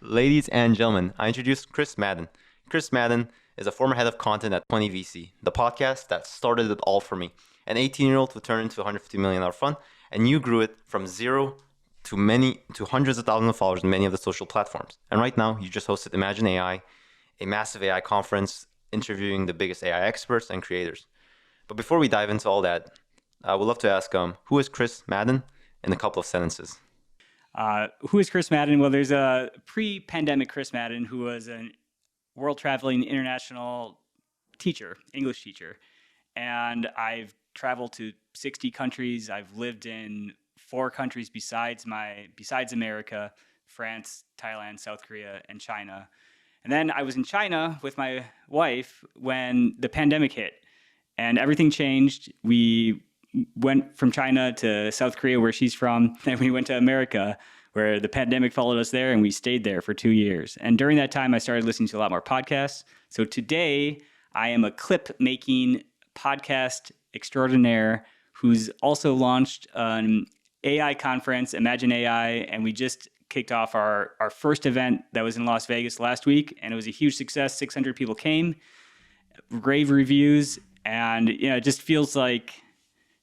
Ladies and gentlemen, I introduce Chris Madden. Chris Madden is a former head of content at 20VC, the podcast that started it all for me. An 18-year-old who turned into a $150 million fund, and you grew it from zero to hundreds of thousands of followers on many of the social platforms. And right now, you just hosted Imagine AI, a massive AI conference interviewing the biggest AI experts and creators. But before we dive into all that, I would love to ask, who is Chris Madden in a couple of sentences? Who is Chris Madden? Well, there's a pre-pandemic Chris Madden who was a world-traveling international teacher, English teacher. And I've traveled to 60 countries. I've lived in 4 countries besides America: France, Thailand, South Korea, and China. And then I was in China with my wife when the pandemic hit, and everything changed. We went from China to South Korea, where she's from. Then we went to America, where the pandemic followed us there, and we stayed there for 2 years. And during that time, I started listening to a lot more podcasts. So today, I am a clip-making podcast extraordinaire who's also launched an AI conference, Imagine AI, and we just kicked off our first event that was in Las Vegas last week, and it was a huge success. 600 people came, rave reviews, and it just feels like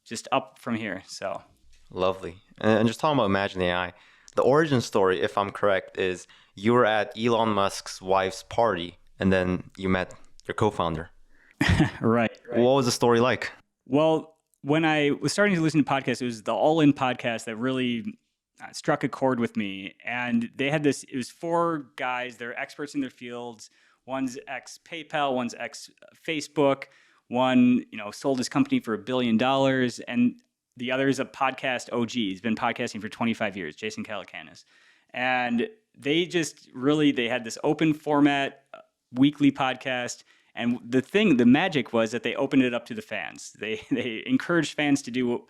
just up from here. So Lovely. And just talking about Imagine AI, the origin story, if I'm correct, is you were at Elon Musk's wife's party, and then you met your co-founder. Right. What was the story like? Well, when I was starting to listen to podcasts, it was the All In podcast that really struck a chord with me. And they had it was 4 guys, they're experts in their fields. One's ex-PayPal, one's ex-Facebook, one, sold his company for $1 billion. And the other is a podcast OG. He's been podcasting for 25 years, Jason Calacanis. And they had this open format, weekly podcast. And the magic was that they opened it up to the fans. They encouraged fans to do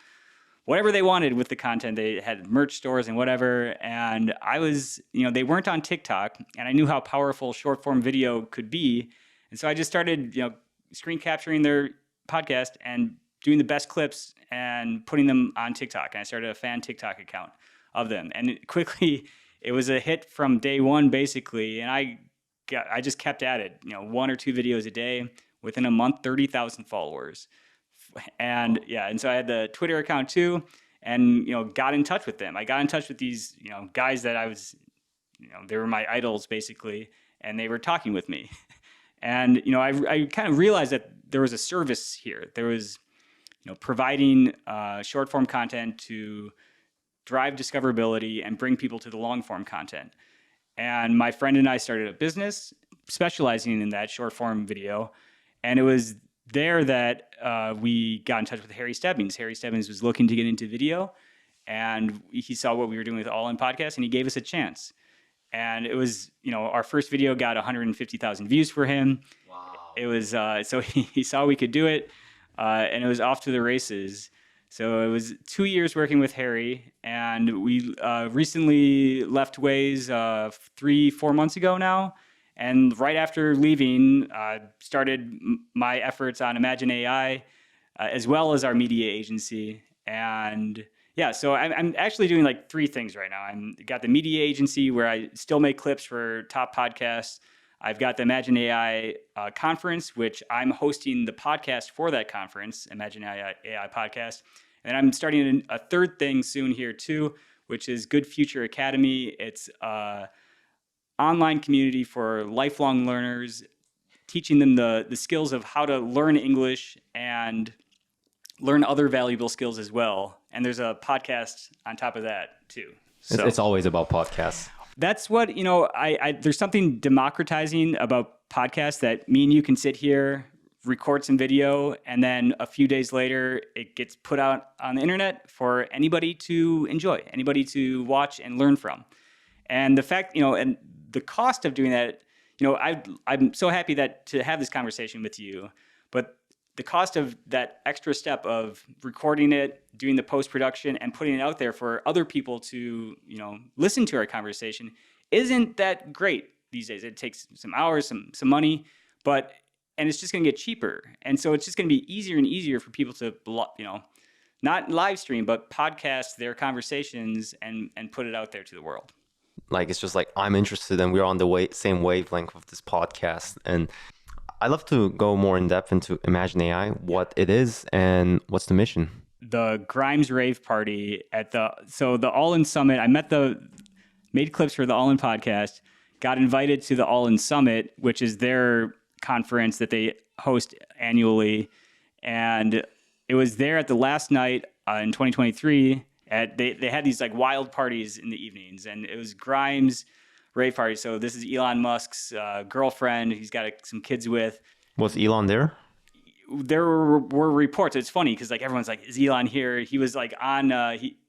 whatever they wanted with the content. They had merch stores and whatever. And I was, they weren't on TikTok, and I knew how powerful short form video could be. And so I just started, screen capturing their podcast and doing the best clips and putting them on TikTok. And I started a fan TikTok account of them. And quickly, it was a hit from day one, basically. And I just kept at it, 1 or 2 videos a day. Within a month, 30,000 followers. And and so I had the Twitter account too, and, got in touch with them. I got in touch with these, guys that I was, they were my idols basically, and they were talking with me. And, I kind of realized that there was a service here. There was, providing short form content to drive discoverability and bring people to the long form content. And my friend and I started a business specializing in that short form video. And it was there that we got in touch with Harry Stebbings. Harry Stebbings was looking to get into video, and he saw what we were doing with All In Podcast, and he gave us a chance. And it was, our first video got 150,000 views for him. Wow. It was, so he saw we could do it, and it was off to the races. So it was 2 years working with Harry, and we recently left ways 3-4 months ago now. And right after leaving, started my efforts on Imagine AI, as well as our media agency. And so I'm actually doing like 3 things right now. I've got the media agency where I still make clips for top podcasts. I've got the Imagine AI conference, which I'm hosting the podcast for that conference, Imagine AI podcast. And I'm starting a 3rd thing soon here too, which is Good Future Academy. It's online community for lifelong learners, teaching them the skills of how to learn English and learn other valuable skills as well. And there's a podcast on top of that too. So it's always about podcasts. That's what, there's something democratizing about podcasts that me and you can sit here, record some video, and then a few days later, it gets put out on the internet for anybody to enjoy, anybody to watch and learn from. And the fact, and the cost of doing that, I'm so happy to have this conversation with you, but the cost of that extra step of recording it, doing the post-production, and putting it out there for other people to, listen to our conversation isn't that great these days. It takes some hours, some money, and it's just going to get cheaper. And so it's just going to be easier and easier for people to, not live stream, but podcast their conversations and put it out there to the world. like it's just like I'm interested and we're on the same wavelength of this podcast. And I'd love to go more in depth into Imagine AI, what it is and what's the mission. The Grimes rave party at the All In Summit. I made clips for the All In podcast, got invited to the All In Summit, which is their conference that they host annually. And it was there at the last night in 2023. They had these like wild parties in the evenings, and it was Grimes rave party. So this is Elon Musk's girlfriend. He's got some kids with. Was Elon there? There were reports. It's funny because like everyone's like, is Elon here? He was like on.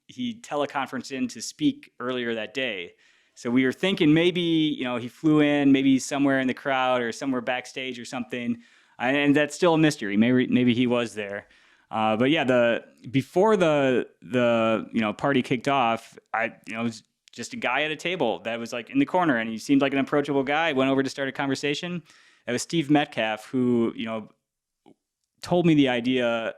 He teleconferenced in to speak earlier that day. So we were thinking maybe he flew in, maybe somewhere in the crowd or somewhere backstage or something, and that's still a mystery. Maybe he was there. But yeah, before the party kicked off, it was just a guy at a table that was like in the corner, and he seemed like an approachable guy. Went over to start a conversation. It was Steve Metcalf who told me the idea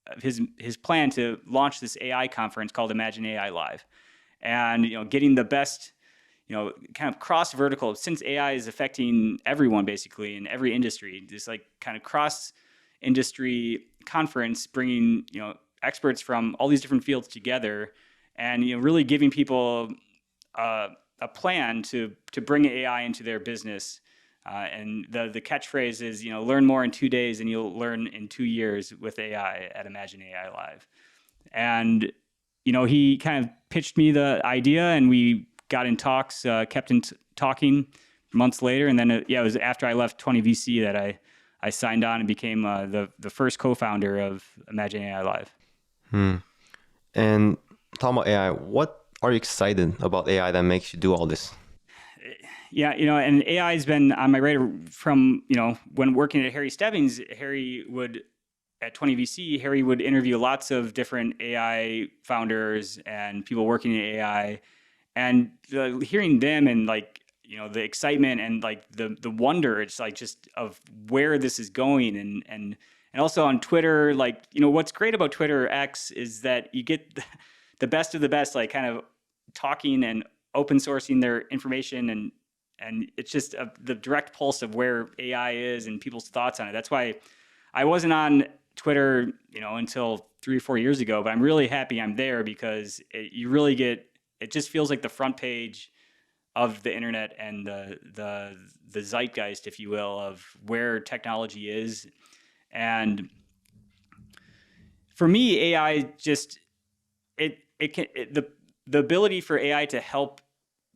of his plan to launch this AI conference called Imagine AI Live, and getting the best kind of cross vertical, since AI is affecting everyone basically in every industry. This like kind of cross industry conference, bringing experts from all these different fields together, and really giving people a plan to bring AI into their business. And the catchphrase is, learn more in 2 days and you'll learn in 2 years with AI at Imagine AI Live. And, he kind of pitched me the idea, and we got in talks, kept talking months later. And then, it was after I left 20VC that I signed on and became the first co-founder of Imagine AI Live. And talking about AI, what are you excited about AI that makes you do all this? Yeah, and AI has been on my radar from, when working at Stebbings. At 20VC, Harry would interview lots of different AI founders and people working in AI, and hearing them and the excitement and like the wonder, it's like just of where this is going. And also on Twitter, what's great about Twitter X is that you get the best of the best, like kind of talking and open sourcing their information, and it's just the direct pulse of where AI is and people's thoughts on it. That's why I wasn't on Twitter, until 3 or 4 years ago, but I'm really happy I'm there because it just feels like the front page of the internet and the zeitgeist, if you will, of where technology is. And for me, AI just the ability for AI to help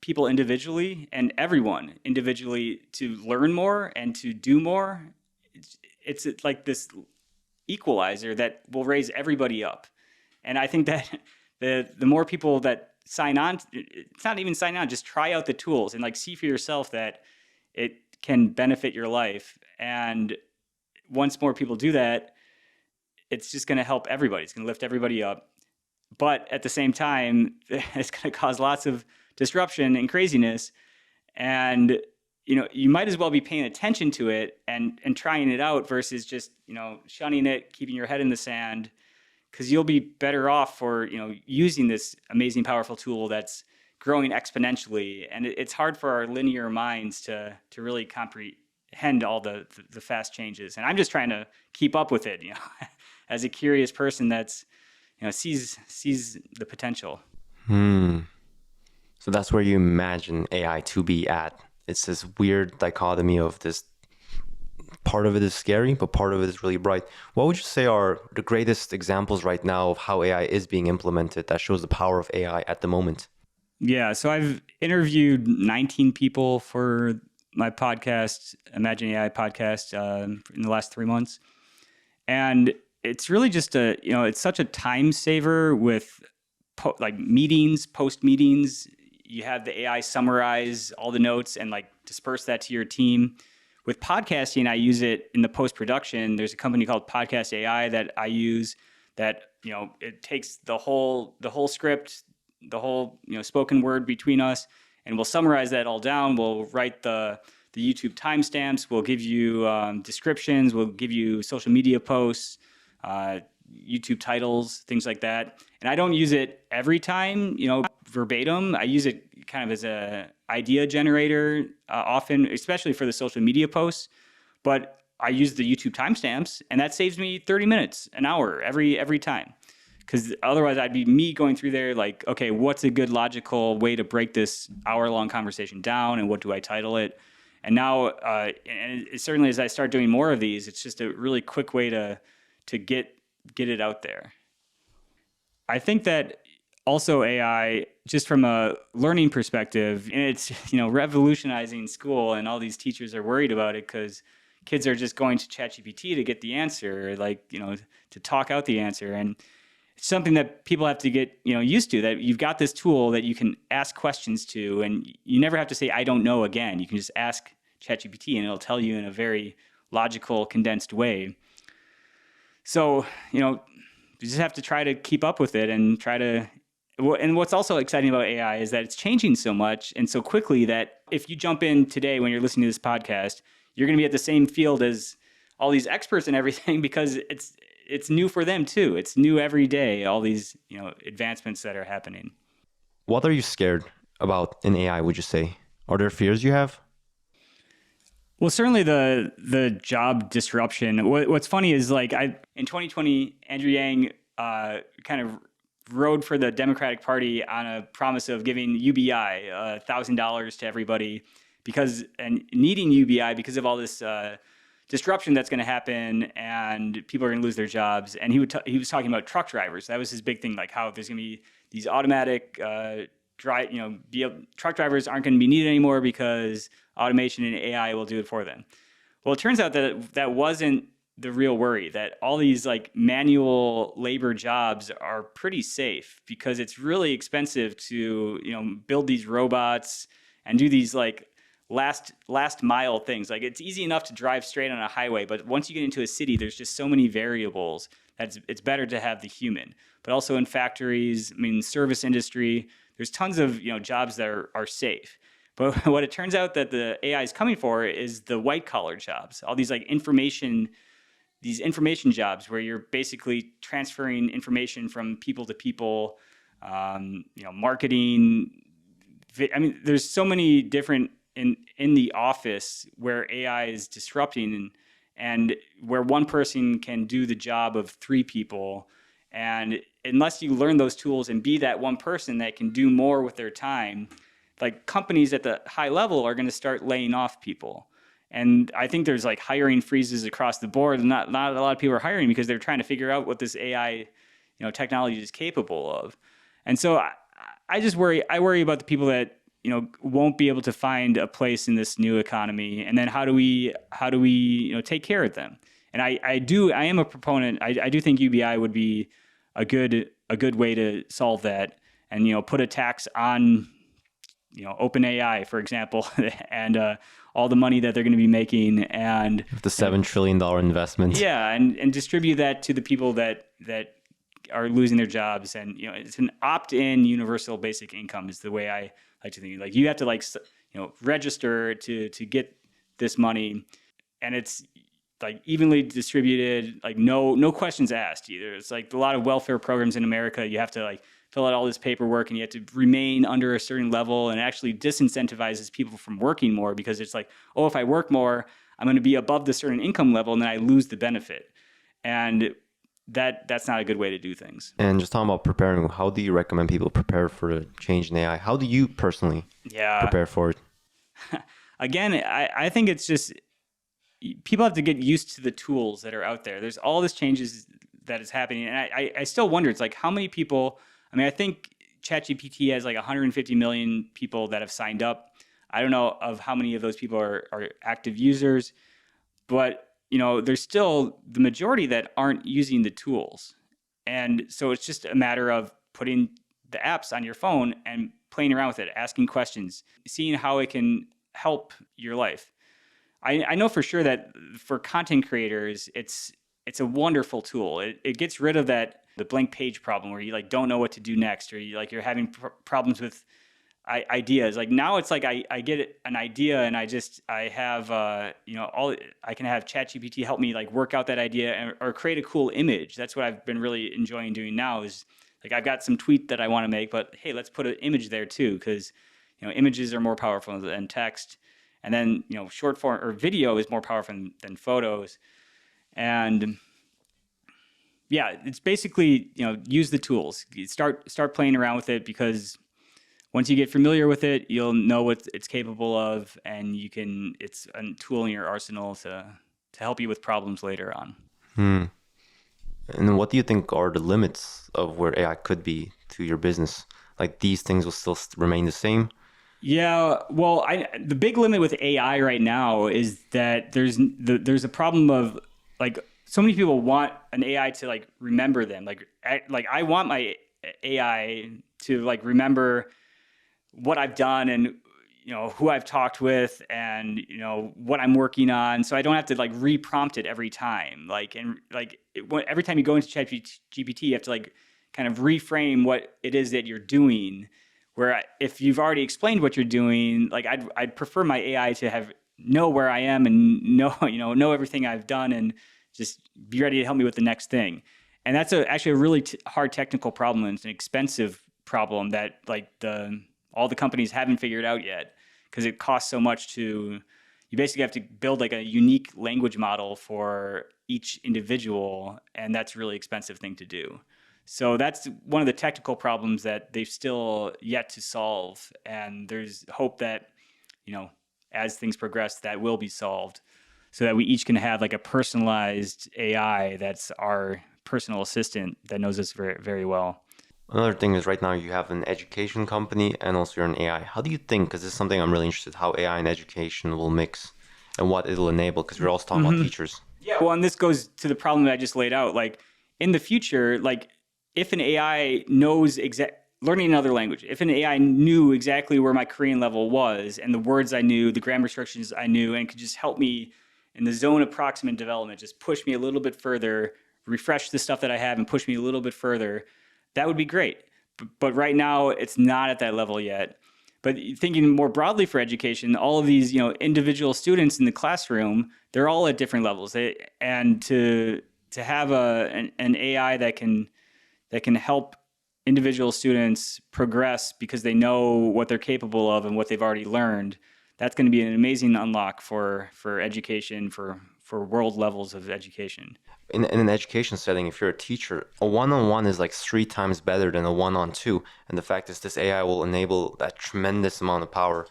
people individually and everyone individually to learn more and to do more. It's like this equalizer that will raise everybody up. And I think that the more people that sign on, it's not even sign on, just try out the tools and see for yourself that it can benefit your life. And once more people do that, it's just going to help everybody. It's going to lift everybody up. But at the same time, it's going to cause lots of disruption and craziness. And, you might as well be paying attention to it and trying it out versus just, shunning it, keeping your head in the sand, because you'll be better off for, using this amazing, powerful tool that's growing exponentially. And it's hard for our linear minds to really comprehend all the fast changes. And I'm just trying to keep up with it, as a curious person that's, sees the potential. So that's where you imagine AI to be at. It's this weird dichotomy of this part of it is scary, but part of it is really bright. What would you say are the greatest examples right now of how AI is being implemented that shows the power of AI at the moment? Yeah, so I've interviewed 19 people for my podcast, Imagine AI podcast, in the last 3 months. And it's really just it's such a time saver with meetings, post meetings. You have the AI summarize all the notes and disperse that to your team. With podcasting, I use it in the post-production. There's a company called Podcast AI that I use that, it takes the whole script, the whole, spoken word between us, and we'll summarize that all down. We'll write the YouTube timestamps. We'll give you descriptions. We'll give you social media posts, YouTube titles, things like that. And I don't use it every time, verbatim. I use it kind of as a idea generator, often, especially for the social media posts. But I use the YouTube timestamps, and that saves me 30 minutes, an hour every time. Because otherwise, I'd be me going through there like, okay, what's a good logical way to break this hour-long conversation down, and what do I title it? And now, and certainly as I start doing more of these, it's just a really quick way to get it out there. I think that also AI, just from a learning perspective, and it's revolutionizing school, and all these teachers are worried about it because kids are just going to ChatGPT to get the answer, to talk out the answer. And it's something that people have to get used to, that you've got this tool that you can ask questions to, and you never have to say, I don't know again. You can just ask ChatGPT and it'll tell you in a very logical, condensed way. So, you just have to try to keep up with it and and what's also exciting about AI is that it's changing so much and so quickly that if you jump in today when you're listening to this podcast, you're going to be at the same field as all these experts and everything, because it's new for them too. It's new every day, all these, advancements that are happening. What are you scared about in AI, would you say? Are there fears you have? Well, certainly the job disruption. What's funny is in 2020, Andrew Yang kind of rode for the Democratic Party on a promise of giving UBI $1,000 to everybody and needing UBI because of all this disruption that's going to happen and people are going to lose their jobs. And he was talking about truck drivers. That was his big thing, like how there's going to be these automatic truck drivers aren't going to be needed anymore because automation and AI will do it for them. Well, it turns out that wasn't the real worry, that all these manual labor jobs are pretty safe because it's really expensive to build these robots and do these last mile things. It's easy enough to drive straight on a highway, but once you get into a city, there's just so many variables that it's better to have the human. But also in factories, service industry, there's tons of jobs that are safe. But what it turns out that the AI is coming for is the white collar jobs, all these information jobs where you're basically transferring information from people to people, marketing. There's so many different in the office where AI is disrupting and where one person can do the job of three people. And unless you learn those tools and be that one person that can do more with their time, companies at the high level are going to start laying off people. And I think there's hiring freezes across the board. And not a lot of people are hiring because they're trying to figure out what this AI, technology is capable of. And so I worry about the people that, won't be able to find a place in this new economy. And then how do we take care of them? And I am a proponent. I do think UBI would be a good way to solve that, and put a tax on OpenAI, for example, and all the money that they're going to be making, and the $7 trillion investment. Yeah, and distribute that to the people that are losing their jobs. And it's an opt-in universal basic income is the way I like to think. You have to register to get this money, and it's evenly distributed, no questions asked either. It's a lot of welfare programs in America. You have to fill out all this paperwork and you have to remain under a certain level, and it actually disincentivizes people from working more because it's if I work more, I'm going to be above the certain income level and then I lose the benefit. And that's not a good way to do things. And just talking about preparing, how do you recommend people prepare for a change in AI? How do you personally prepare for it? Again, I think it's just people have to get used to the tools that are out there. There's all this changes that is happening. And I still wonder, it's how many people, I think ChatGPT has 150 million people that have signed up. I don't know of how many of those people are active users, but there's still the majority that aren't using the tools. And so it's just a matter of putting the apps on your phone and playing around with it, asking questions, seeing how it can help your life. I know for sure that for content creators, it's a wonderful tool. It gets rid of the blank page problem where you don't know what to do next, or you're having problems with ideas. Now it's I get an idea and I have I can have ChatGPT help me work out that idea or create a cool image. That's what I've been really enjoying doing now is I've got some tweet that I want to make, but hey, let's put an image there too, because images are more powerful than text. And then, short form or video is more powerful than photos. And yeah, it's basically, use the tools. Start playing around with it, because once you get familiar with it, you'll know what it's capable of, and it's a tool in your arsenal to help you with problems later on. And what do you think are the limits of where AI could be to your business? Like, these things will still remain the same? Yeah, well, the big limit with AI right now is that there's a problem of, like, so many people want an AI to, like, remember them. Like I want my AI to, like, remember what I've done and who I've talked with and what I'm working on, so I don't have to, like, re-prompt it every time. Every time you go into ChatGPT, you have to, like, kind of reframe what it is that you're doing. Where if you've already explained what you're doing, like, I'd prefer my AI to know where I am and know everything I've done and just be ready to help me with the next thing. And that's actually a really hard technical problem, and it's an expensive problem that, like, all the companies haven't figured out yet, because it costs so much you basically have to build, like, a unique language model for each individual, and that's a really expensive thing to do. So that's one of the technical problems that they've still yet to solve. And there's hope that, as things progress, that will be solved, so that we each can have, like, a personalized AI that's our personal assistant that knows us very, very well. Another thing is, right now you have an education company and also you're an AI. How do you think, because this is something I'm really interested in, how AI and education will mix and what it'll enable? Because we're also talking about teachers. Yeah, well, and this goes to the problem that I just laid out. Like, in the future, like, if an AI knows learning another language, if an AI knew exactly where my Korean level was and the words I knew, the grammar structures I knew, and could just help me in the zone of proximate development, just push me a little bit further, refresh the stuff that I have and push me a little bit further, that would be great. But right now, it's not at that level yet. But thinking more broadly for education, all of these, individual students in the classroom, they're all at different levels. And to have an AI that can help individual students progress because they know what they're capable of and what they've already learned, that's going to be an amazing unlock for education, for world levels of education. In an education setting, if you're a teacher, a one-on-one is like 3 times better than a one-on-two. And the fact is, this AI will enable that tremendous amount of power.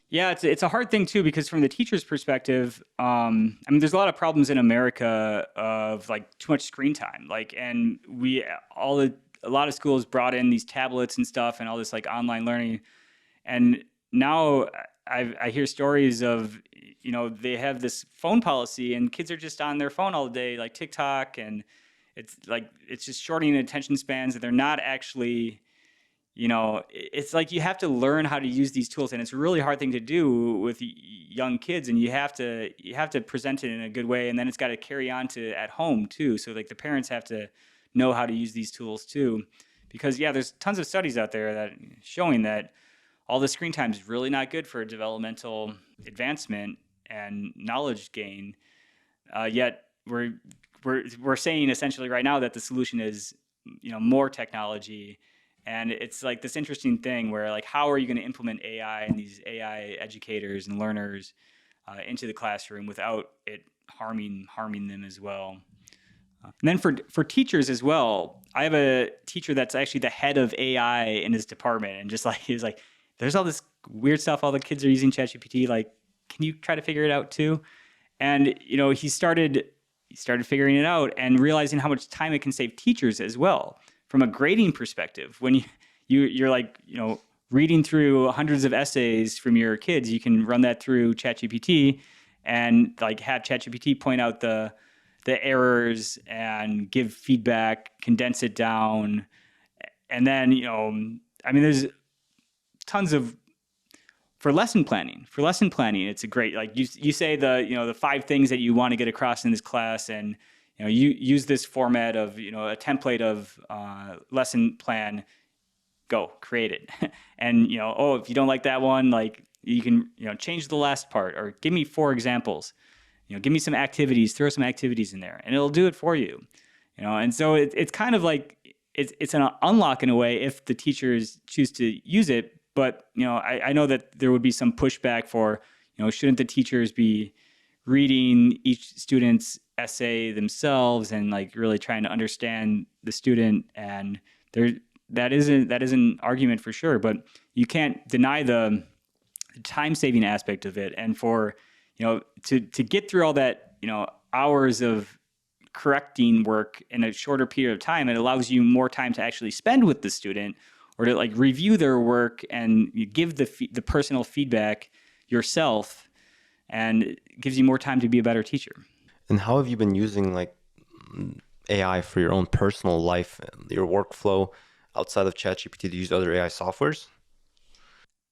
Yeah, it's a hard thing too, because from the teacher's perspective, there's a lot of problems in America of, like, too much screen time. Like, and a lot of schools brought in these tablets and stuff and all this, like, online learning. And now I hear stories of, they have this phone policy and kids are just on their phone all day, like TikTok, and it's just shortening attention spans, and they're not actually, it's like you have to learn how to use these tools, and it's a really hard thing to do with young kids, and you have to present it in a good way, and then it's got to carry on to at home too. So, like, the parents have to know how to use these tools too, because there's tons of studies out there that showing that all the screen time is really not good for developmental advancement and knowledge gain. Yet we're saying essentially right now that the solution is more technology, and it's like this interesting thing where, like, how are you going to implement AI and these AI educators and learners into the classroom without it harming them as well. And then for teachers as well, I have a teacher that's actually the head of AI in his department, and just like he was like, there's all this weird stuff, all the kids are using ChatGPT, like, can you try to figure it out too? And he started figuring it out and realizing how much time it can save teachers as well, from a grading perspective. When you're like, reading through hundreds of essays from your kids, you can run that through ChatGPT and, like, have ChatGPT point out the errors and give feedback, condense it down. And then, there's tons of, for lesson planning, it's a great, like, you say the 5 things that you want to get across in this class, and you use this format of a template of lesson plan, go create it. And if you don't like that one, like, you can change the last part, or give me 4 examples, give me some activities, throw some activities in there, and it'll do it for you. And so it's kind of like it's an unlock in a way if the teachers choose to use it. but I know that there would be some pushback for, shouldn't the teachers be reading each student's essay themselves and like really trying to understand the student? And that is an argument for sure, but you can't deny the time saving aspect of it. And for, to get through all that, hours of correcting work in a shorter period of time, it allows you more time to actually spend with the student, or to like review their work and you give the personal feedback yourself, and it gives you more time to be a better teacher. And how have you been using like AI for your own personal life, your workflow outside of ChatGPT? To use other AI softwares?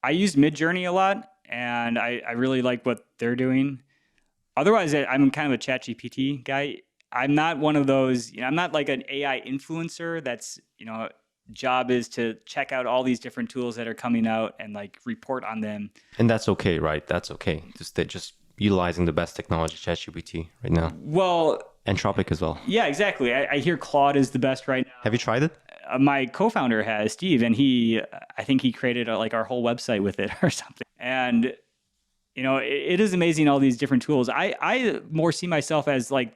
I use Midjourney a lot, and I really like what they're doing. Otherwise, I'm kind of a ChatGPT guy. I'm not one of those, I'm not like an AI influencer that's, job is to check out all these different tools that are coming out and like report on them. And that's okay, right? That's okay. Just utilizing the best technology, ChatGPT, right now. Well, Anthropic as well. Yeah, exactly. I hear Claude is the best right now. Have you tried it? My co-founder has, Steve, and I think he created like our whole website with it or something. And it is amazing, all these different tools. I more see myself as like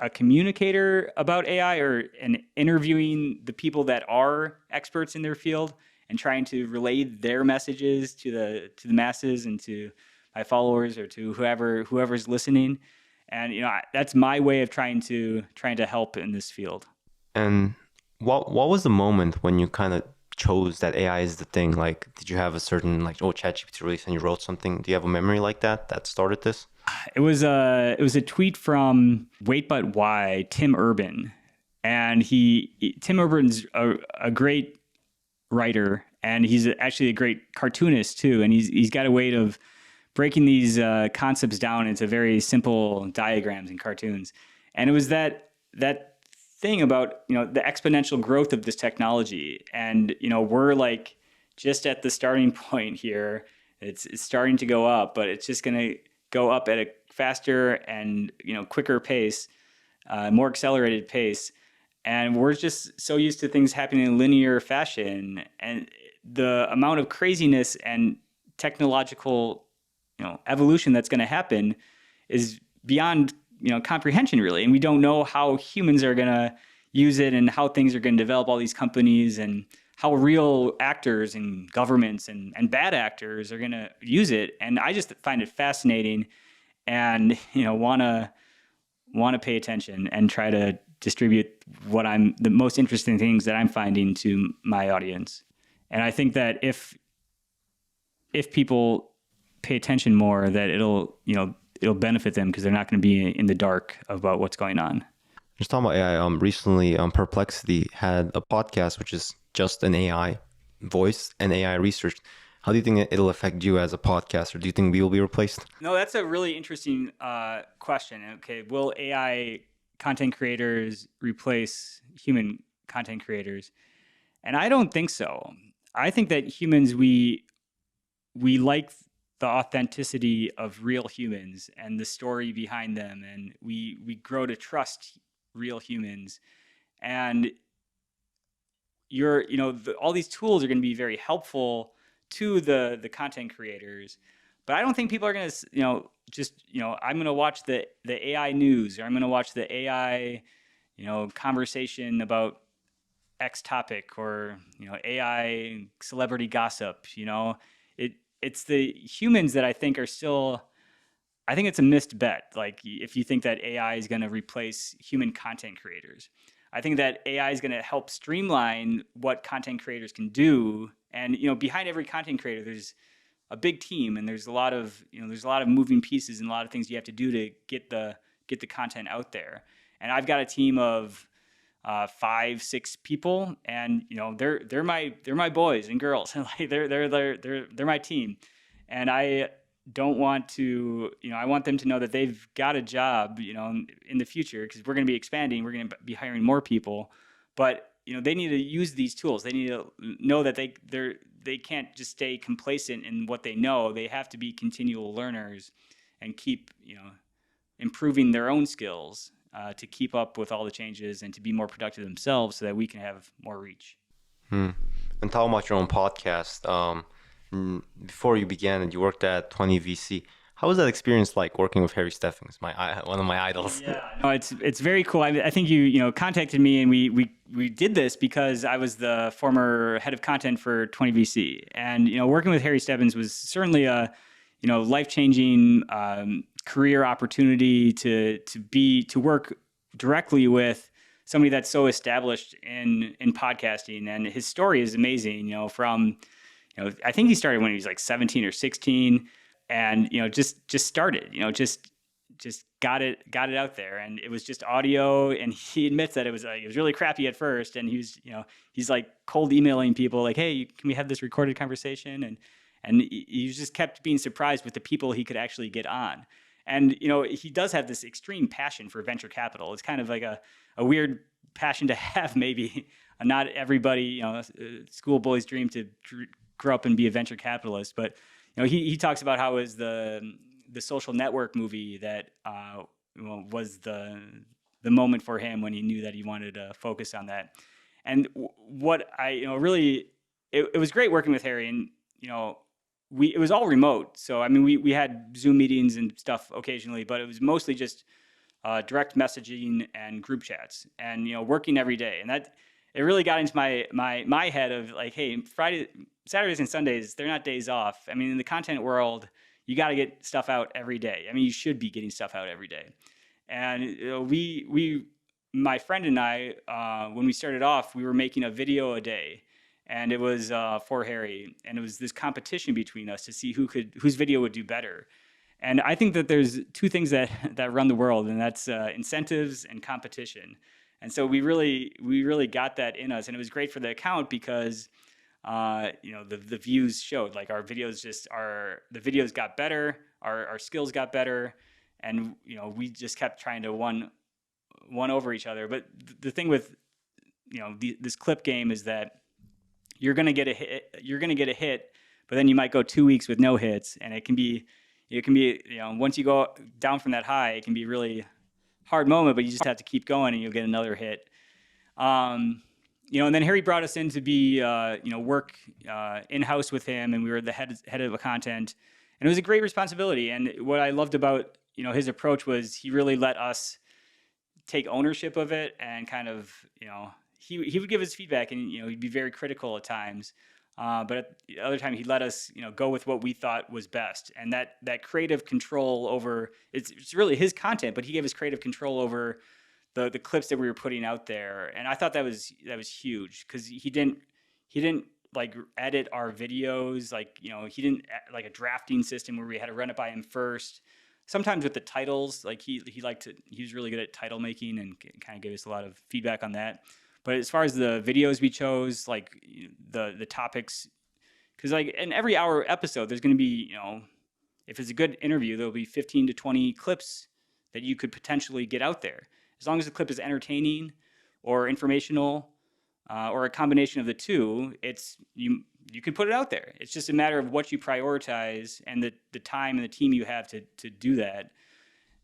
a communicator about AI, and interviewing the people that are experts in their field and trying to relay their messages to the masses and to my followers or to whoever's listening. And that's my way of trying to help in this field. And what was the moment when you kind of chose that AI is the thing? Like, did you have a certain ChatGPT release and you wrote something? Do you have a memory like that started this? It was a tweet from Wait But Why, Tim Urban, and Tim Urban's a great writer, and he's actually a great cartoonist too, and he's got a way of breaking these concepts down into very simple diagrams and cartoons. And it was that thing about the exponential growth of this technology, and we're like just at the starting point here. It's starting to go up, but it's just going to go up at a faster and quicker pace, more accelerated pace. And we're just so used to things happening in linear fashion, and the amount of craziness and technological evolution that's going to happen is beyond comprehension, really. And we don't know how humans are going to use it, and how things are going to develop, all these companies, and how real actors and governments and bad actors are going to use it. And I just find it fascinating, and want to pay attention and try to distribute the most interesting things that I'm finding to my audience. And I think that if people pay attention more, that it'll benefit them, because they're not going to be in the dark about what's going on. Just talking about AI, recently Perplexity had a podcast which is just an AI voice and AI research. How do you think it'll affect you as a podcaster? Do you think we will be replaced? No, that's a really interesting question. Okay, will AI content creators replace human content creators? And I don't think so. I think that humans, we like the authenticity of real humans and the story behind them, and we grow to trust real humans. And all these tools are going to be very helpful to the content creators, but I don't think people are going to I'm going to watch the AI news, or I'm going to watch the AI conversation about X topic, or AI celebrity gossip. It's the humans that I think are still. I think it's a missed bet. Like, if you think that AI is going to replace human content creators, I think that AI is going to help streamline what content creators can do. And behind every content creator, there's a big team, and there's a lot of moving pieces and a lot of things you have to do to get the content out there. And I've got a team of 5-6 people, and they're my boys and girls, and like they're my team. And I don't want to, I want them to know that they've got a job, in the future, because we're going to be expanding, we're going to be hiring more people, but they need to use these tools. They need to know that they can't just stay complacent in what they know. They have to be continual learners and keep, improving their own skills to keep up with all the changes and to be more productive themselves, so that we can have more reach. And talking about your own podcast, before you began and you worked at 20VC, how was that experience like working with Harry Stebbings, one of my idols? Yeah, no, it's very cool. I think you contacted me, and we did this because I was the former head of content for 20VC, and working with Harry Stebbings was certainly a life-changing career opportunity to work directly with somebody that's so established in podcasting, and his story is amazing. I think he started when he was like 17 or 16, and just started. Just got it out there, and it was just audio. And he admits that it was really crappy at first, and he's like cold emailing people like, hey, can we have this recorded conversation? And he just kept being surprised with the people he could actually get on. And he does have this extreme passion for venture capital. It's kind of like a weird passion to have, maybe. Not everybody, schoolboy's dream to grow up and be a venture capitalist, but he talks about how it was the Social Network movie that was the moment for him when he knew that he wanted to focus on that. And what I really, it was great working with Harry, and it was all remote. So I mean, we had Zoom meetings and stuff occasionally, but it was mostly just direct messaging and group chats, and working every day. And that it really got into my head of like, hey, Saturdays and Sundays, they're not days off. I mean, in the content world, you got to get stuff out every day. I mean, you should be getting stuff out every day. And my friend and I, when we started off, we were making a video a day, and it was for Harry, and it was this competition between us to see whose video would do better. And I think that there's two things that run the world, and that's incentives and competition. And so we really got that in us, and it was great for the account because the views showed, like, our videos the videos got better, our skills got better, and we just kept trying to one over each other. But the thing with this clip game is that you're gonna get a hit, but then you might go 2 weeks with no hits, and it can be once you go down from that high, it can be a really hard moment, but you just have to keep going and you'll get another hit. And then Harry brought us in to be, work in-house with him, and we were the head of content, and it was a great responsibility. And what I loved about, his approach was he really let us take ownership of it, and kind of, he would give us feedback, and, he'd be very critical at times. But at the other time, he let us, go with what we thought was best, and that creative control over it's really his content, but he gave us creative control over the clips that we were putting out there, and I thought that was huge, because he didn't like edit our videos, like he didn't like a drafting system where we had to run it by him first. Sometimes with the titles, like he was really good at title making, and kind of gave us a lot of feedback on that. But as far as the videos we chose, like the topics, because like in every hour episode, there's going to be, if it's a good interview, there'll be 15 to 20 clips that you could potentially get out there. As long as the clip is entertaining or informational or a combination of the two, you can put it out there. It's just a matter of what you prioritize and the time and the team you have to do that.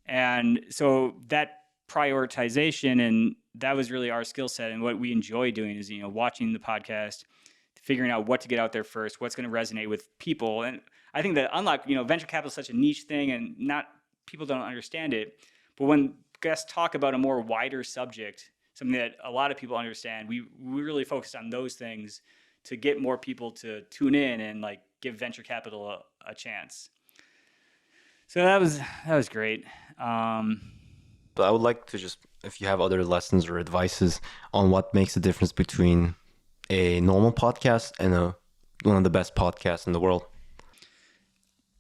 And so that prioritization, and that was really our skill set, and what we enjoy doing is watching the podcast, figuring out what to get out there first, what's going to resonate with people. And I think that unlike venture capital is such a niche thing, and not people don't understand it, but when guests talk about a more wider subject, something that a lot of people understand, we really focused on those things to get more people to tune in and like give venture capital a chance. So that was great. But I would like to just, if you have other lessons or advices on what makes the difference between a normal podcast and one of the best podcasts in the world.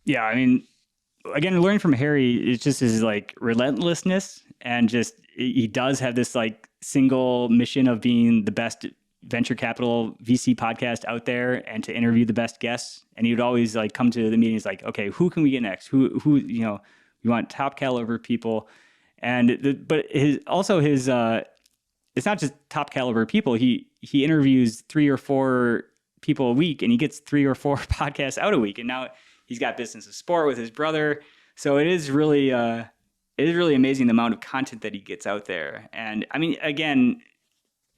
Yeah, I mean, again, learning from Harry, it's just his like relentlessness, and just he does have this like single mission of being the best venture capital VC podcast out there, and to interview the best guests. And he would always like come to the meetings like, okay, who can we get next? Who we want top caliber people. But his it's not just top caliber people. He interviews 3 or 4 people a week, and he gets 3 or 4 podcasts out a week. And now he's got Business of Sport with his brother. So it is really amazing the amount of content that he gets out there. And I mean, again,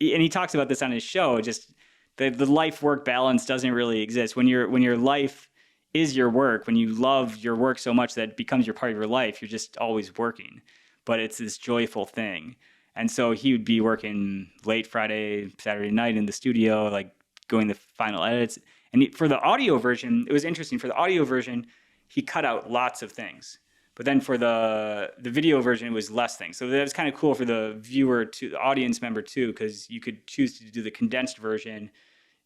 and he talks about this on his show, just the life work balance doesn't really exist. When your life is your work, when you love your work so much that it becomes your part of your life, you're just always working. But it's this joyful thing. And so he would be working late Friday, Saturday night in the studio, like going the final edits. And for the audio version, it was interesting. For the audio version, he cut out lots of things. But then for the video version, it was less things. So that was kind of cool for the viewer, to the audience member too, because you could choose to do the condensed version.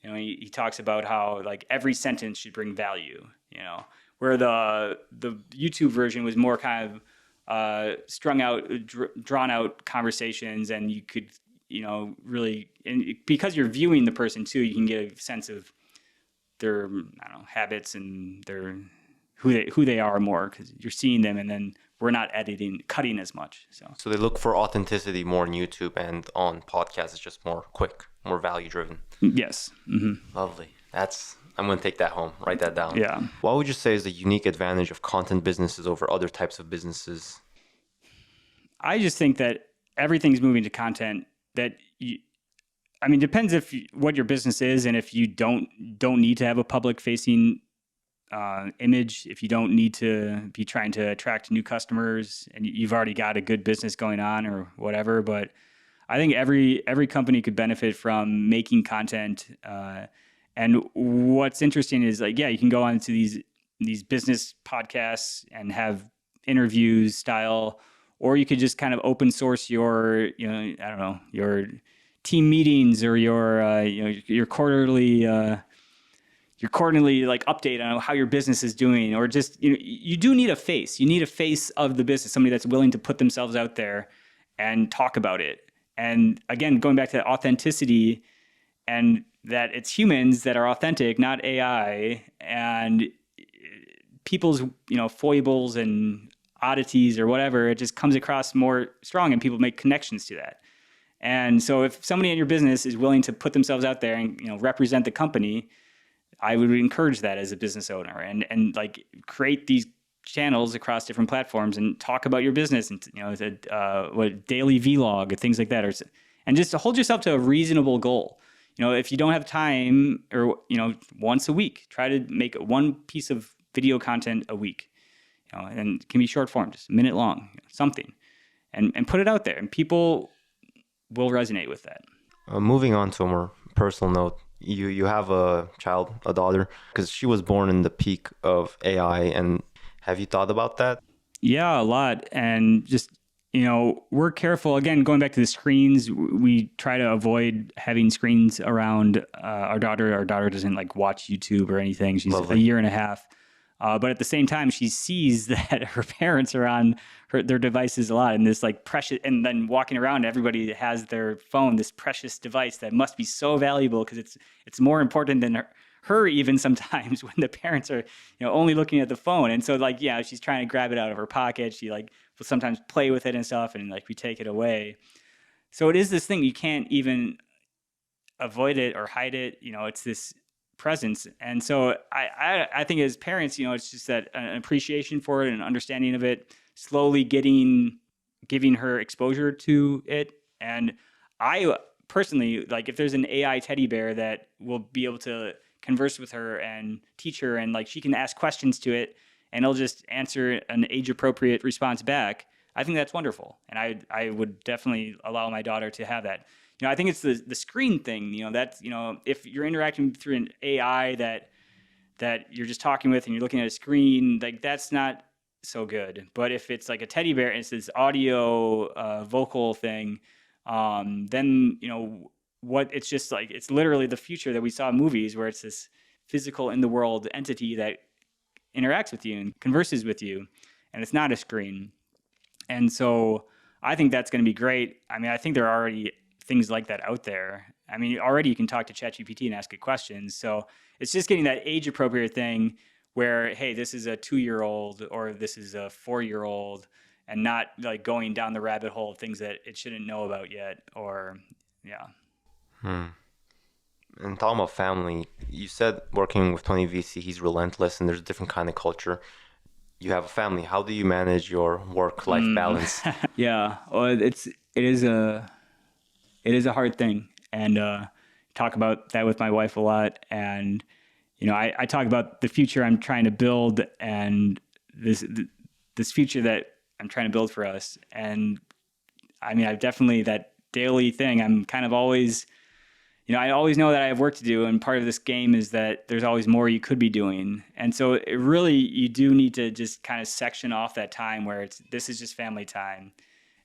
You know, he talks about how like every sentence should bring value. You know, where the YouTube version was more kind of strung out, drawn out conversations, and you could, you know, really, and because you're viewing the person too, you can get a sense of their, I don't know, habits and their who they are more, because you're seeing them, and then we're not cutting as much. So they look for authenticity more on YouTube, and on podcasts it's just more quick, more value driven. Yes. Mm-hmm. Lovely. I'm going to take that home. Write that down. Yeah. What would you say is the unique advantage of content businesses over other types of businesses? I just think that everything's moving to content. Depends what your business is, and if you don't need to have a public facing image, if you don't need to be trying to attract new customers, and you've already got a good business going on or whatever. But I think every company could benefit from making content. And what's interesting is, like, yeah, you can go on to these business podcasts and have interviews style, or you could just kind of open source your, you know, I don't know, your team meetings or your quarterly like update on how your business is doing, or just, you know, you do need a face. You need a face of the business, somebody that's willing to put themselves out there and talk about it. And again, going back to that authenticity, and that it's humans that are authentic, not AI, and people's, you know, foibles and oddities or whatever, it just comes across more strong, and people make connections to that. And so if somebody in your business is willing to put themselves out there and, you know, represent the company, I would encourage that as a business owner, and like create these channels across different platforms and talk about your business, and, you know, daily vlog and things like that, and just to hold yourself to a reasonable goal. You know, if you don't have time, or, you know, once a week, try to make one piece of video content a week, you know, and it can be short form, just a minute long, something, and put it out there, and people will resonate with that. Moving on to a more personal note, you have a child, a daughter, because she was born in the peak of AI, and have you thought about that? Yeah, a lot. And just, you know, we're careful. Again, going back to the screens, we try to avoid having screens around our daughter. Our daughter doesn't like watch YouTube or anything. She's Lovely. a year and a half. But at the same time, she sees that her parents are on their devices a lot, and this like precious, and then walking around, everybody has their phone, this precious device that must be so valuable because it's more important than her even sometimes, when the parents are, you know, only looking at the phone. And so, like, yeah, she's trying to grab it out of her pocket. She like will sometimes play with it and stuff, and like we take it away. So it is this thing, you can't even avoid it or hide it. You know, it's this presence. And so I think as parents, you know, it's just that an appreciation for it and an understanding of it, slowly giving her exposure to it. And I personally, like, if there's an AI teddy bear that will be able to converse with her and teach her, and like she can ask questions to it and it'll just answer an age appropriate response back, I think that's wonderful. And I would definitely allow my daughter to have that. You know, I think it's the screen thing, you know, that's, you know, if you're interacting through an AI that you're just talking with and you're looking at a screen, like that's not so good. But if it's like a teddy bear and it's this audio vocal thing, then, you know, it's just like, it's literally the future that we saw in movies, where it's this physical in the world entity that interacts with you and converses with you, and it's not a screen. And so I think that's going to be great. I mean, I think there are already things like that out there. I mean, already you can talk to ChatGPT and ask it questions. So it's just getting that age appropriate thing where, hey, this is a 2-year-old or this is a 4-year-old, and not like going down the rabbit hole of things that it shouldn't know about yet, or yeah. And talking about family, you said working with Tony VC, he's relentless and there's a different kind of culture. You have a family. How do you manage your work-life balance? Yeah, well, it is a hard thing, and talk about that with my wife a lot. And, I talk about the future I'm trying to build and this future that I'm trying to build for us. And I mean, I've definitely that daily thing. I'm kind of always, I always know that I have work to do. And part of this game is that there's always more you could be doing. And so it really, you do need to just kind of section off that time where this is just family time.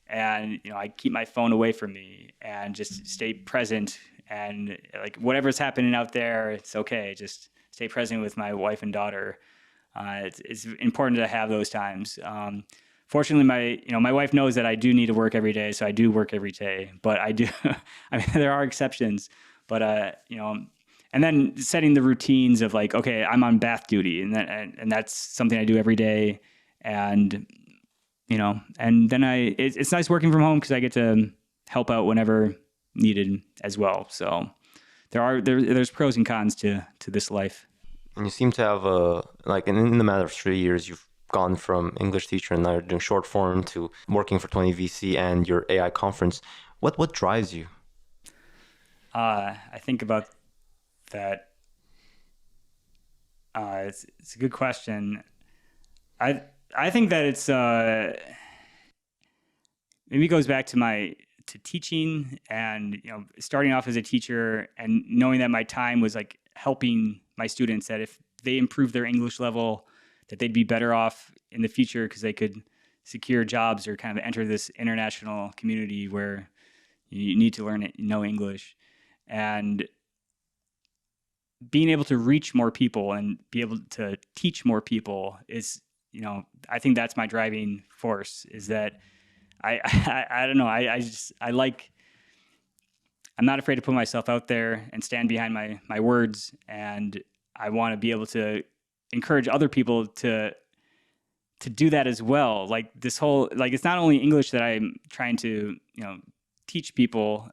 And, I keep my phone away from me and just stay present. And like whatever's happening out there, it's okay. Just stay present with my wife and daughter. It's important to have those times. Fortunately, my wife knows that I do need to work every day, so I do work every day. But I do, I mean, there are exceptions. But and then setting the routines of like, okay, I'm on bath duty, and that's something I do every day. And and then it's nice working from home because I get to help out whenever needed as well. So there's pros and cons to this life. And you seem to have in the matter of 3 years, you've gone from English teacher and now you're doing short form to working for 20VC and your AI conference. What drives you? I think about that. It's a good question. I think that it's maybe it goes back to teaching and starting off as a teacher and knowing that my time was like helping my students, that if they improve their English level, that they'd be better off in the future because they could secure jobs or kind of enter this international community where you need to know English. And being able to reach more people and be able to teach more people is, I think that's my driving force, is that I don't know. I'm not afraid to put myself out there and stand behind my words. And I want to be able to encourage other people to do that as well. Like this whole, it's not only English that I'm trying to, teach people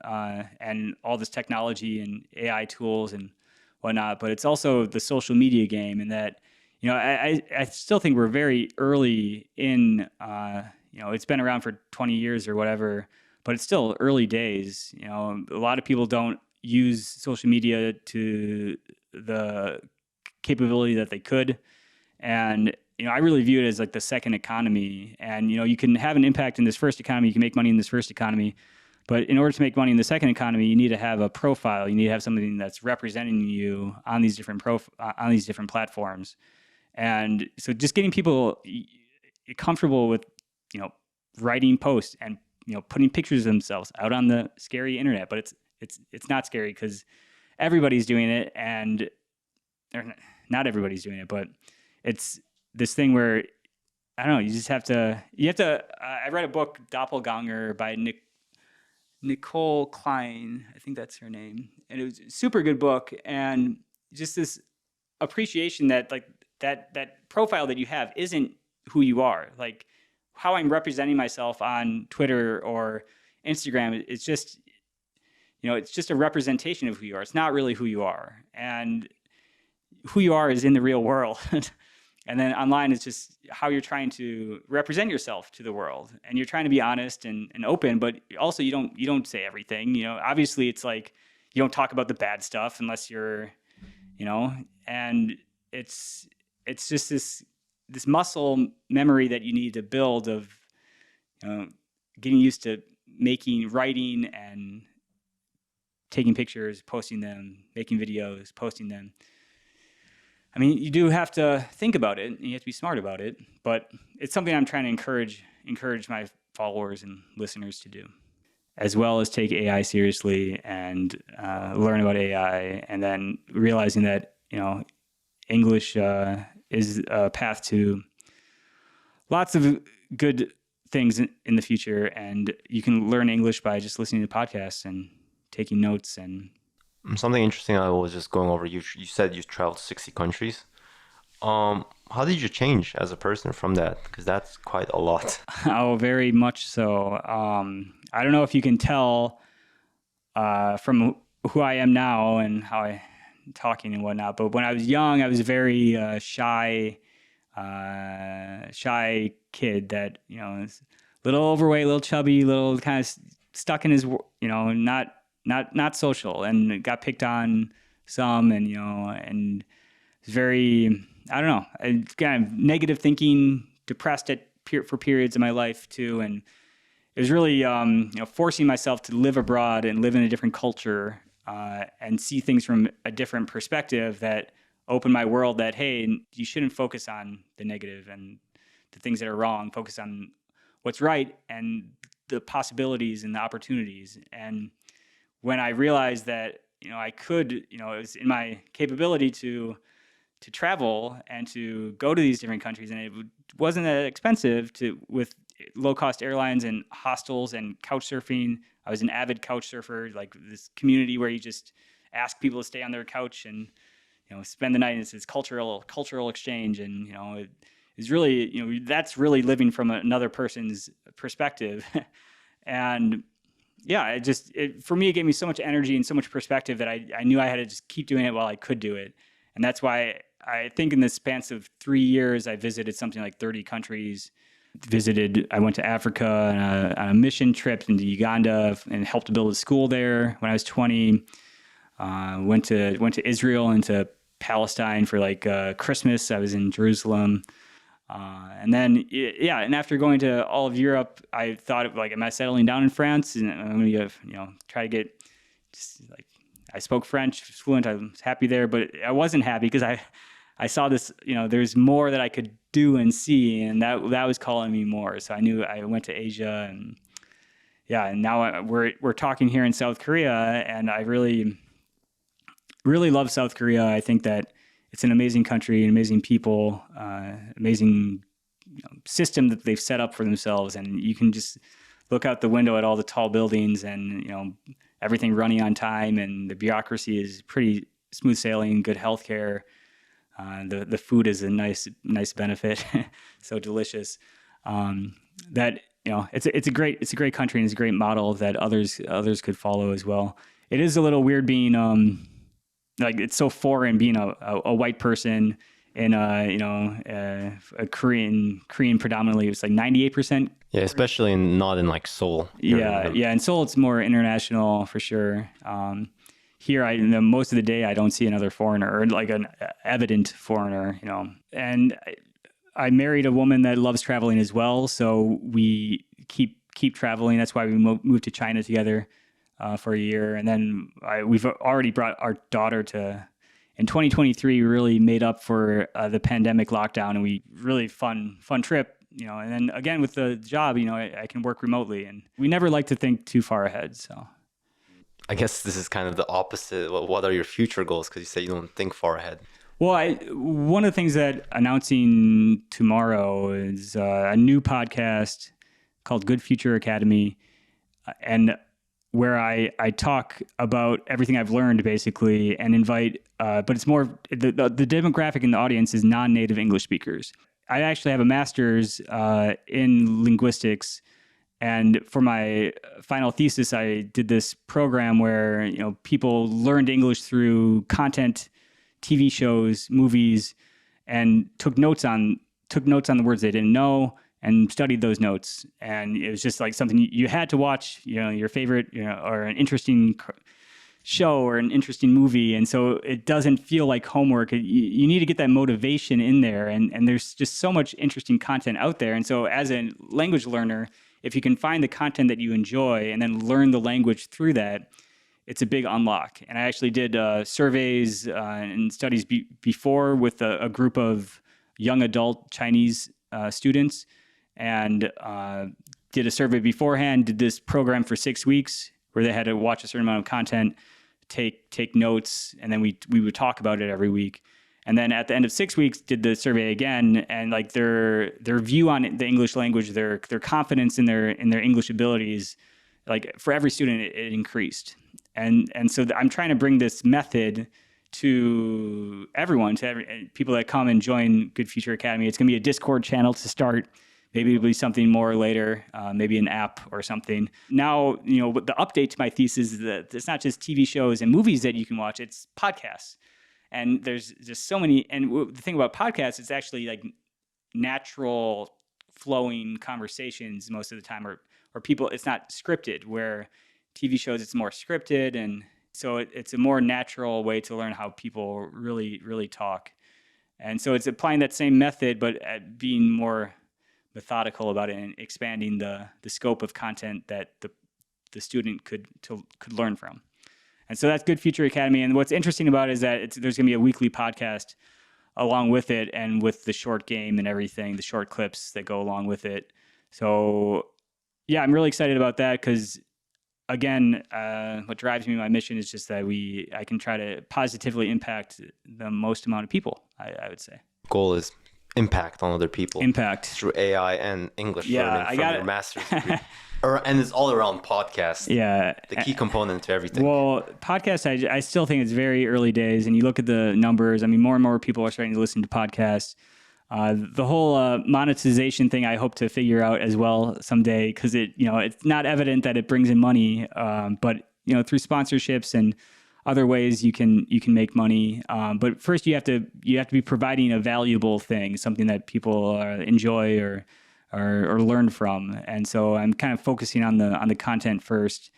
and all this technology and AI tools and whatnot, but it's also the social media game. And that, I still think we're very early in, it's been around for 20 years or whatever, but it's still early days. A lot of people don't use social media to the capability that they could. And, I really view it as like the second economy. And, you can have an impact in this first economy. You can make money in this first economy. But in order to make money in the second economy, you need to have a profile. You need to have something that's representing you on these different platforms. And so just getting people comfortable with, writing posts and, putting pictures of themselves out on the scary internet. But it's not scary because everybody's doing it, or not everybody's doing it, but it's this thing where, I don't know, you have to, I read a book, Doppelganger by Nicole Klein, I think that's her name. And it was a super good book. And just this appreciation that like that profile that you have isn't who you are. Like how I'm representing myself on Twitter or Instagram, it's just, it's just a representation of who you are. It's not really who you are. And who you are is in the real world. And then online is just how you're trying to represent yourself to the world. And you're trying to be honest and open, but also you don't say everything. Obviously it's like you don't talk about the bad stuff unless you're, and it's just this muscle memory that you need to build of getting used to writing and taking pictures, posting them, making videos, posting them. I mean, you do have to think about it, and you have to be smart about it, but it's something I'm trying to encourage my followers and listeners to do, as well as take AI seriously and learn about AI, and then realizing that, English is a path to lots of good things in the future, and you can learn English by just listening to podcasts and taking notes. And something interesting I was just going over, you said you traveled to 60 countries. How did you change as a person from that? Because that's quite a lot. Oh, very much so. I don't know if you can tell from who I am now and how I'm talking and whatnot, but when I was young, I was a very shy kid that, is a little overweight, a little chubby, little kind of stuck in his, not not social, and got picked on some, and and very, I don't know, kind of negative thinking, depressed for periods of my life too, and it was really forcing myself to live abroad and live in a different culture and see things from a different perspective that opened my world. That hey, you shouldn't focus on the negative and the things that are wrong. Focus on what's right and the possibilities and the opportunities. And when I realized that I could, it was in my capability to travel and to go to these different countries, and it wasn't that expensive with low-cost airlines and hostels and couch surfing. I was an avid couch surfer, like this community where you just ask people to stay on their couch and spend the night. And it's this cultural exchange, and it is really that's really living from another person's perspective. And yeah, for me, it gave me so much energy and so much perspective that I knew I had to just keep doing it while I could do it. And that's why I think in the span of 3 years, I visited something like 30 countries. I went to Africa on a mission trip into Uganda and helped build a school there when I was 20. Went to Israel and to Palestine for like Christmas. I was in Jerusalem. And then, and after going to all of Europe, I thought like, am I settling down in France? And I'm going to, try to get I spoke French fluent. I was happy there, but I wasn't happy because I saw this, there's more that I could do and see, and that was calling me more. So I knew I went to Asia, and and now we're talking here in South Korea, and I really, really love South Korea. I think that it's an amazing country, amazing people, amazing system that they've set up for themselves, and you can just look out the window at all the tall buildings and everything running on time, and the bureaucracy is pretty smooth sailing, good healthcare. The food is a nice benefit, so delicious. That it's a great country, and it's a great model that others could follow as well. It is a little weird being like it's so foreign being a white person in a Korean predominantly. It's like 98%. Yeah, especially not in like Seoul. Yeah. In Seoul it's more international for sure. Here, most of the day, I don't see another foreigner or like an evident foreigner, And I married a woman that loves traveling as well, so we keep traveling. That's why we moved to China together for a year, and then we've already brought our daughter to. In 2023, we really made up for the pandemic lockdown, and we really fun trip. And then again with the job, I can work remotely, and we never like to think too far ahead, so. I guess this is kind of the opposite. What are your future goals? Because you say you don't think far ahead. Well, one of the things that announcing tomorrow is a new podcast called Good Future Academy, and where I talk about everything I've learned basically and invite, but it's more, the demographic in the audience is non-native English speakers. I actually have a master's in linguistics. And for my final thesis, I did this program where people learned English through content, TV shows, movies, and took notes on the words they didn't know and studied those notes. And it was just like something you had to watch, your favorite, or an interesting show or an interesting movie. And so it doesn't feel like homework. You need to get that motivation in there. And there's just so much interesting content out there. And so as a language learner, if you can find the content that you enjoy and then learn the language through that, it's a big unlock. And I actually did surveys and studies before with a group of young adult Chinese students, and did a survey beforehand, did this program for 6 weeks where they had to watch a certain amount of content, take notes, and then we would talk about it every week. And then at the end of 6 weeks, did the survey again, and like their view on the English language, their confidence in their English abilities, like for every student, it increased. And so I'm trying to bring this method to everyone, people that come and join Good Future Academy. It's going to be a Discord channel to start. Maybe it'll be something more later, maybe an app or something. Now, the update to my thesis is that it's not just TV shows and movies that you can watch, it's podcasts. And there's just so many. And the thing about podcasts, it's actually like natural flowing conversations most of the time, or people, it's not scripted, where TV shows, it's more scripted. And so it's a more natural way to learn how people really, really talk. And so it's applying that same method, but at being more methodical about it and expanding the scope of content that the student could learn from. And so that's Good Future Academy. And what's interesting about it is that there's going to be a weekly podcast along with it, and with the short game and everything, the short clips that go along with it. So yeah, I'm really excited about that because, again, what drives me, my mission is just that I can try to positively impact the most amount of people, I would say. Goal is impact on other people. Impact. Through AI and English learning from your master's degree. And it's all around podcasts. Yeah. The key component to everything. Well, podcasts, I still think it's very early days. And you look at the numbers, I mean, more and more people are starting to listen to podcasts. The whole monetization thing, I hope to figure out as well someday, because it's not evident that it brings in money, but through sponsorships and other ways you can make money. But first, you have to be providing a valuable thing, something that people enjoy or learn from. And so I'm kind of focusing on the content first,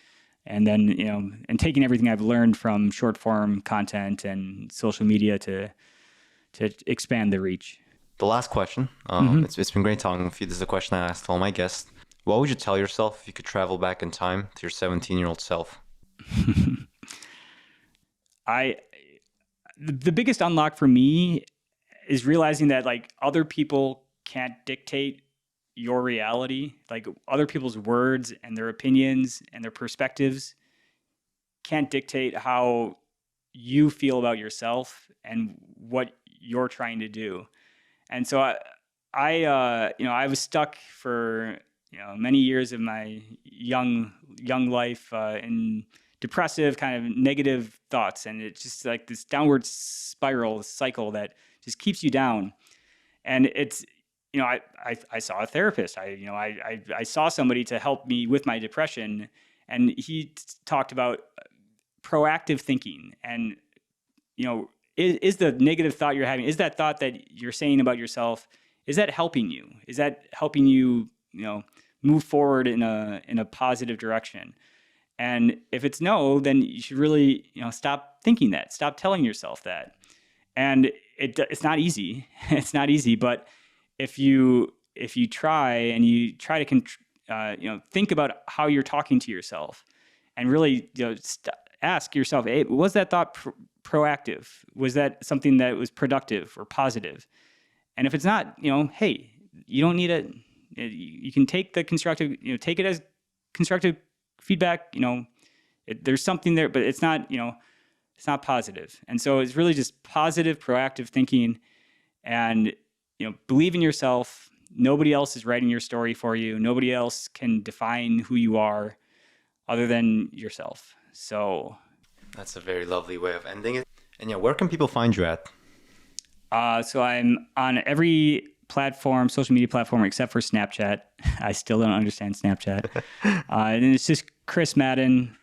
and then and taking everything I've learned from short form content and social media to expand the reach. The last question, it's been great talking with you. This is a question I asked all my guests. What would you tell yourself if you could travel back in time to your 17-year-old self? The biggest unlock for me is realizing that other people can't dictate your reality. Like other people's words and their opinions and their perspectives can't dictate how you feel about yourself and what you're trying to do. And so I was stuck for many years of my young life in depressive kind of negative thoughts, and it's just like this downward spiral cycle that just keeps you down. And it's I saw a therapist. I saw somebody to help me with my depression, and he talked about proactive thinking. And is the negative thought you're having, is that thought that you're saying about yourself, is that helping you? Is that helping you, move forward in a positive direction? And if it's no, then you should really, stop thinking that, stop telling yourself that. And it's not easy. It's not easy, but if you try and you try to think about how you're talking to yourself, and really ask yourself, hey, was that thought proactive? Was that something that was productive or positive? And if it's not, hey, you don't need it. You can take the constructive, take it as constructive feedback. There's something there, but it's not, it's not positive. And so it's really just positive, proactive thinking, and believe in yourself. Nobody else is writing your story for you. Nobody else can define who you are other than yourself. So that's a very lovely way of ending it. And where can people find you at? So I'm on every platform, social media platform, except for Snapchat. I still don't understand Snapchat. And it's just Chris Madden.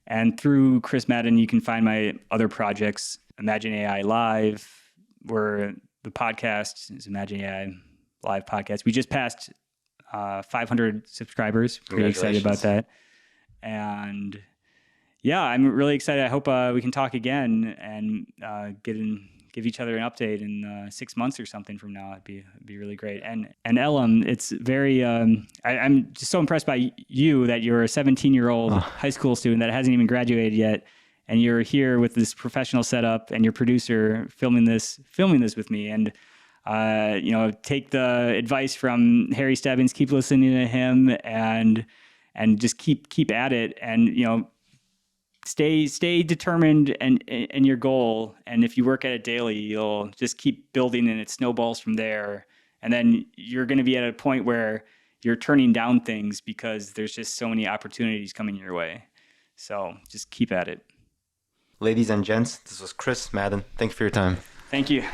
And through Chris Madden, you can find my other projects, Imagine AI Live, where the podcast is Imagine AI Live Podcast. We just passed 500 subscribers. Pretty excited about that. And yeah, I'm really excited. I hope we can talk again and give each other an update in 6 months or something from now. It'd be really great. And Elim, it's very. I'm just so impressed by you that you're a 17-year-old high school student that hasn't even graduated yet, and you're here with this professional setup, and your producer filming this with me. And take the advice from Harry Stebbings, keep listening to him, and just keep at it, and stay determined in your goal. And if you work at it daily, you'll just keep building, and it snowballs from there. And then you're going to be at a point where you're turning down things because there's just so many opportunities coming your way. So just keep at it. Ladies and gents, this was Chris Madden. Thank you for your time. Thank you.